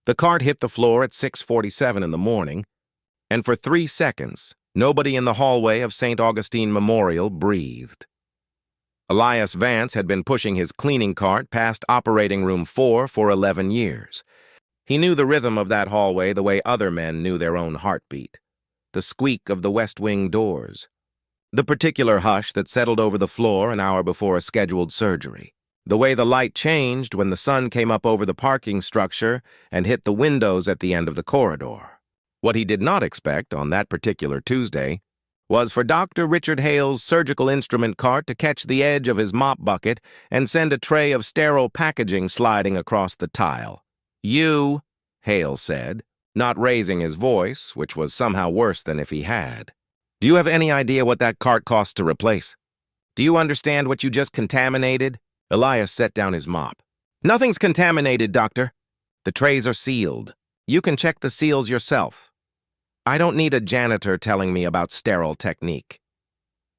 The cart hit the floor at 6:47 in the morning, and for 3 seconds, nobody in the hallway of St. Augustine Memorial breathed. Elias Vance had been pushing his cleaning cart past Operating Room 4 for 11 years. He knew the rhythm of that hallway the way other men knew their own heartbeat, the squeak of the West Wing doors, the particular hush that settled over the floor an hour before a scheduled surgery, the way the light changed when the sun came up over the parking structure and hit the windows at the end of the corridor. What he did not expect on that particular Tuesday was for Dr. Richard Hale's surgical instrument cart to catch the edge of his mop bucket and send a tray of sterile packaging sliding across the tile. "You," Hale said, not raising his voice, which was somehow worse than if he had. "Do you have any idea what that cart costs to replace? Do you understand what you just contaminated?" Elias set down his mop. "Nothing's contaminated, doctor. The trays are sealed. You can check the seals yourself. I don't need a janitor telling me about sterile technique."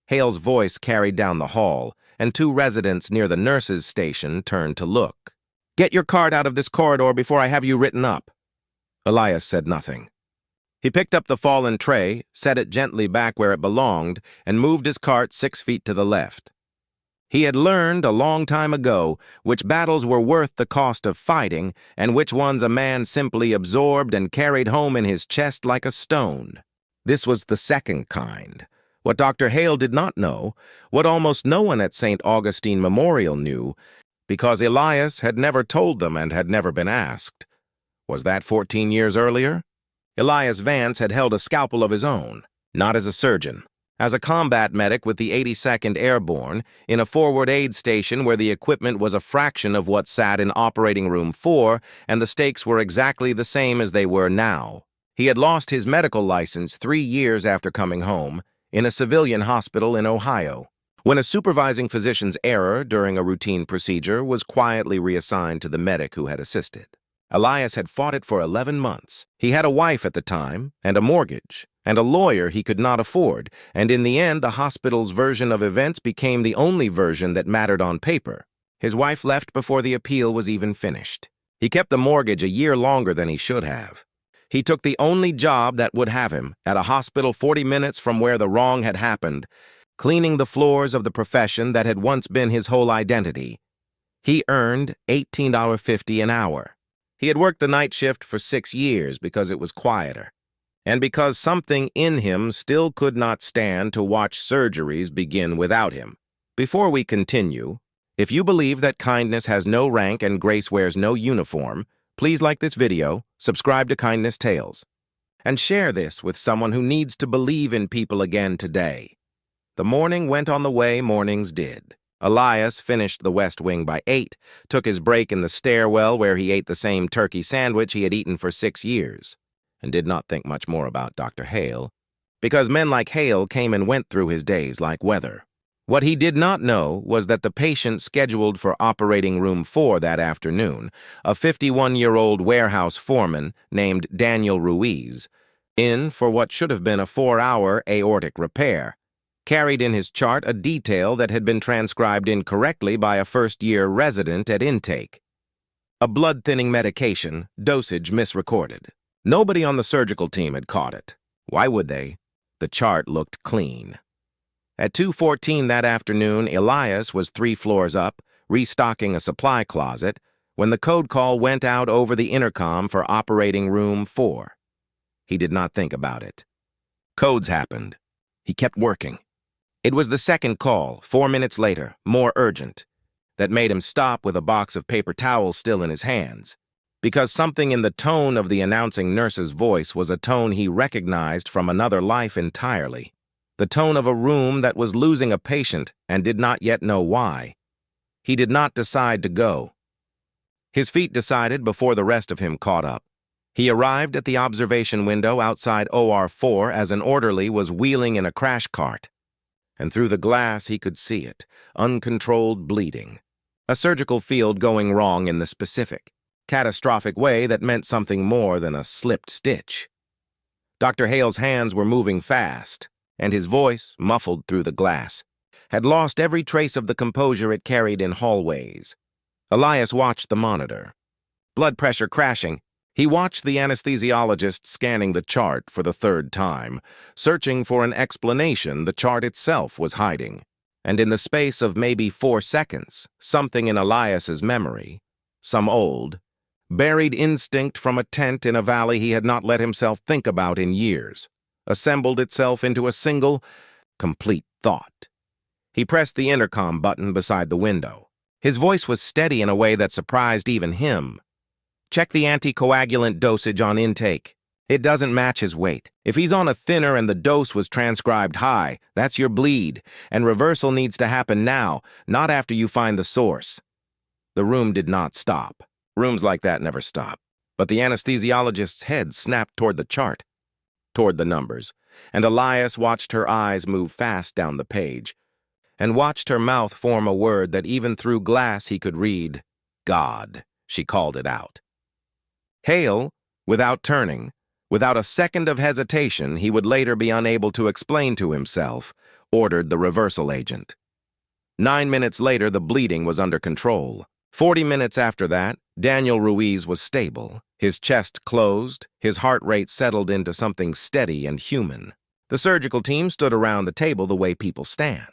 Hale's voice carried down the hall, and 2 residents near the nurses' station turned to look. "Get your cart out of this corridor before I have you written up." Elias said nothing. He picked up the fallen tray, set it gently back where it belonged, and moved his cart 6 feet to the left. He had learned a long time ago which battles were worth the cost of fighting and which ones a man simply absorbed and carried home in his chest like a stone. This was the second kind. What Dr. Hale did not know, what almost no one at St. Augustine Memorial knew, because Elias had never told them and had never been asked. Was that 14 years earlier? Elias Vance had held a scalpel of his own, not as a surgeon. As a combat medic with the 82nd Airborne, in a forward aid station where the equipment was a fraction of what sat in Operating Room 4 and the stakes were exactly the same as they were now. He had lost his medical license 3 years after coming home, in a civilian hospital in Ohio, when a supervising physician's error during a routine procedure was quietly reassigned to the medic who had assisted. Elias had fought it for 11 months. He had a wife at the time, and a mortgage, and a lawyer he could not afford, and in the end the hospital's version of events became the only version that mattered on paper. His wife left before the appeal was even finished. He kept the mortgage a year longer than he should have. He took the only job that would have him, at a hospital 40 minutes from where the wrong had happened, cleaning the floors of the profession that had once been his whole identity. He earned $18.50 an hour. He had worked the night shift for 6 years because it was quieter, and because something in him still could not stand to watch surgeries begin without him. Before we continue, if you believe that kindness has no rank and grace wears no uniform, please like this video, subscribe to Kindness Tales, and share this with someone who needs to believe in people again today. The morning went on the way mornings did. Elias finished the West Wing by 8, took his break in the stairwell where he ate the same turkey sandwich he had eaten for 6 years, and did not think much more about Dr. Hale, because men like Hale came and went through his days like weather. What he did not know was that the patient scheduled for Operating Room 4 that afternoon, a 51-year-old warehouse foreman named Daniel Ruiz, in for what should have been a 4-hour aortic repair, carried in his chart a detail that had been transcribed incorrectly by a first-year resident at intake. A blood-thinning medication, dosage misrecorded. Nobody on the surgical team had caught it. Why would they? The chart looked clean. At 2:14 that afternoon, Elias was 3 floors up, restocking a supply closet, when the code call went out over the intercom for Operating Room 4. He did not think about it. Codes happened. He kept working. It was the second call, 4 minutes later, more urgent, that made him stop with a box of paper towels still in his hands, because something in the tone of the announcing nurse's voice was a tone he recognized from another life entirely, the tone of a room that was losing a patient and did not yet know why. He did not decide to go. His feet decided before the rest of him caught up. He arrived at the observation window outside OR 4 as an orderly was wheeling in a crash cart, and through the glass he could see it, uncontrolled bleeding. A surgical field going wrong in the specific, catastrophic way that meant something more than a slipped stitch. Dr. Hale's hands were moving fast, and his voice, muffled through the glass, had lost every trace of the composure it carried in hallways. Elias watched the monitor. Blood pressure crashing, He watched the anesthesiologist scanning the chart for the third time, searching for an explanation the chart itself was hiding. And in the space of maybe 4 seconds, something in Elias's memory, some old, buried instinct from a tent in a valley he had not let himself think about in years, assembled itself into a single, complete thought. He pressed the intercom button beside the window. His voice was steady in a way that surprised even him. Check the anticoagulant dosage on intake. It doesn't match his weight. If he's on a thinner and the dose was transcribed high, that's your bleed, and reversal needs to happen now, not after you find the source. The room did not stop. Rooms like that never stop. But the anesthesiologist's head snapped toward the chart, toward the numbers, and Elias watched her eyes move fast down the page, and watched her mouth form a word that even through glass he could read. God, she called it out. Hale, without turning, without a second of hesitation he would later be unable to explain to himself, ordered the reversal agent. 9 minutes later, the bleeding was under control. 40 minutes after that, Daniel Ruiz was stable, his chest closed, his heart rate settled into something steady and human. The surgical team stood around the table the way people stand.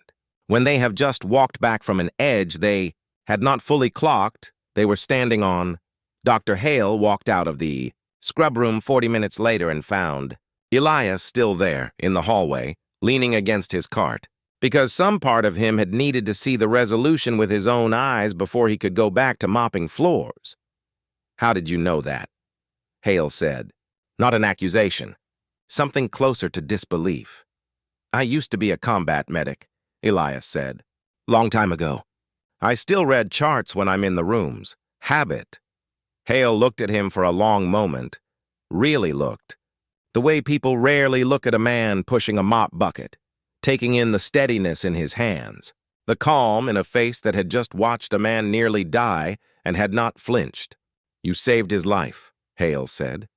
When they have just walked back from an edge they had not fully clocked, they were standing on. Dr. Hale walked out of the scrub room 40 minutes later and found Elias still there in the hallway, leaning against his cart, because some part of him had needed to see the resolution with his own eyes before he could go back to mopping floors. How did you know that? Hale said. Not an accusation. Something closer to disbelief. I used to be a combat medic, Elias said. Long time ago. I still read charts when I'm in the rooms. Habit. Hale looked at him for a long moment. Really looked. The way people rarely look at a man pushing a mop bucket, taking in the steadiness in his hands, the calm in a face that had just watched a man nearly die and had not flinched. You saved his life, Hale said.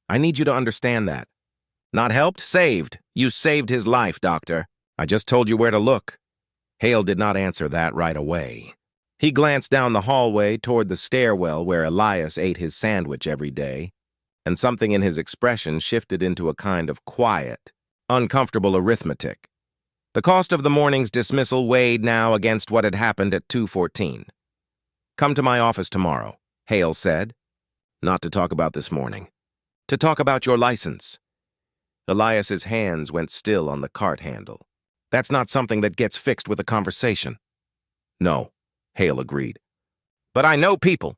I need you to understand that. Not helped? Saved. You saved his life, doctor. I just told you where to look. Hale did not answer that right away. He glanced down the hallway toward the stairwell where Elias ate his sandwich every day, and something in his expression shifted into a kind of quiet, uncomfortable arithmetic. The cost of the morning's dismissal weighed now against what had happened at 2:14. Come to my office tomorrow, Hale said. Not to talk about this morning. To talk about your license. Elias's hands went still on the cart handle. That's not something that gets fixed with a conversation. No, Hale agreed. But I know people.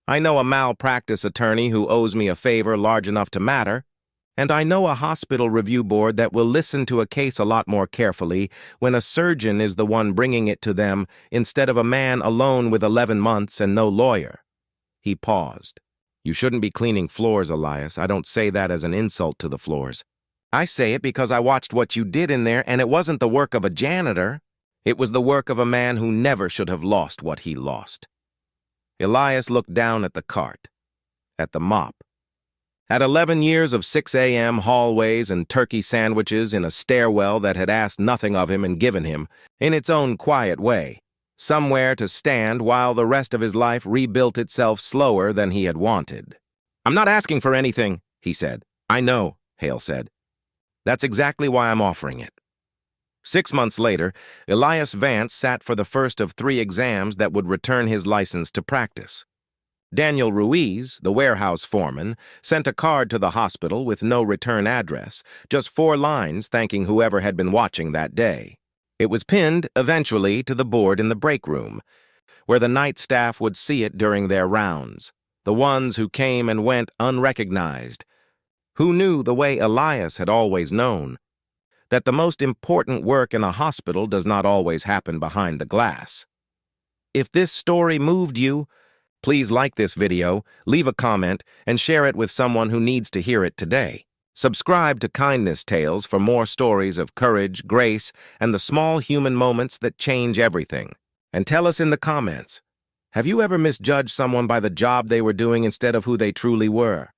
I know a malpractice attorney who owes me a favor large enough to matter, and I know a hospital review board that will listen to a case a lot more carefully when a surgeon is the one bringing it to them instead of a man alone with 11 months and no lawyer. He paused. You shouldn't be cleaning floors, Elias. I don't say that as an insult to the floors. I say it because I watched what you did in there, and it wasn't the work of a janitor. It was the work of a man who never should have lost what he lost. Elias looked down at the cart, at the mop. At 11 years of 6 a.m. hallways and turkey sandwiches in a stairwell that had asked nothing of him and given him, in its own quiet way, somewhere to stand while the rest of his life rebuilt itself slower than he had wanted. I'm not asking for anything, he said. I know, Hale said. That's exactly why I'm offering it. 6 months later, Elias Vance sat for the first of 3 exams that would return his license to practice. Daniel Ruiz, the warehouse foreman, sent a card to the hospital with no return address, just 4 lines thanking whoever had been watching that day. It was pinned, eventually, to the board in the break room, where the night staff would see it during their rounds, the ones who came and went unrecognized, who knew the way Elias had always known, that the most important work in a hospital does not always happen behind the glass. If this story moved you, please like this video, leave a comment, and share it with someone who needs to hear it today. Subscribe to Kindness Tales for more stories of courage, grace, and the small human moments that change everything. And tell us in the comments, have you ever misjudged someone by the job they were doing instead of who they truly were?